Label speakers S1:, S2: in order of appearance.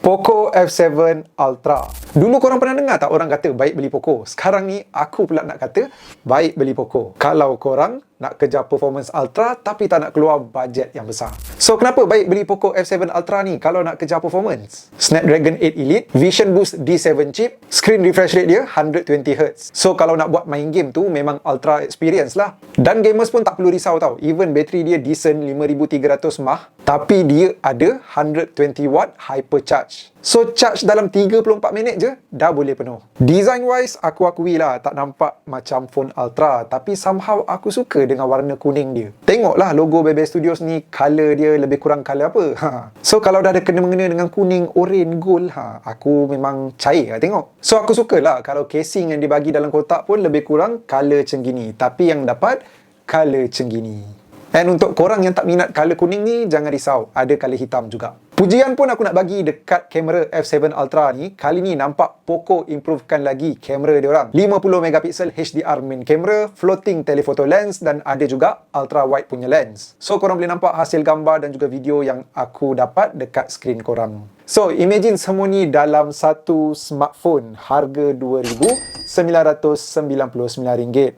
S1: Poco F7 Ultra. Dulu korang pernah dengar tak orang kata baik beli Poco? Sekarang ni aku pula nak kata baik beli Poco. Kalau korang nak kejar performance Ultra tapi tak nak keluar bajet yang besar. So kenapa baik beli Poco F7 Ultra ni kalau nak kejar performance? Snapdragon 8 Elite, Vision Boost D7 chip, screen refresh rate dia 120Hz. So kalau nak buat main game tu memang Ultra experience lah. Dan gamers pun tak perlu risau tau. Even bateri dia decent 5300 mAh, tapi dia ada 120 watt hypercharge. So charge dalam 34 minit je dah boleh penuh. Design wise aku akui lah tak nampak macam phone Ultra, tapi somehow aku suka dengan warna kuning dia. Tengoklah logo Bebe Studios ni, color dia lebih kurang color apa. So kalau dah ada kena-mengena dengan kuning, orange, gold, aku memang cair lah tengok. So aku suka lah kalau casing yang dibagi dalam kotak pun lebih kurang color macam gini, tapi yang dapat color macam gini. And untuk korang yang tak minat color kuning ni, jangan risau, ada color hitam juga. Pujian pun aku nak bagi dekat kamera F7 Ultra ni. Kali ni nampak Poco improvekan lagi kamera dia orang. 50MP HDR main camera, floating telephoto lens dan ada juga ultra wide punya lens. So korang boleh nampak hasil gambar dan juga video yang aku dapat dekat skrin korang. So imagine semua ni dalam satu smartphone harga RM2,999.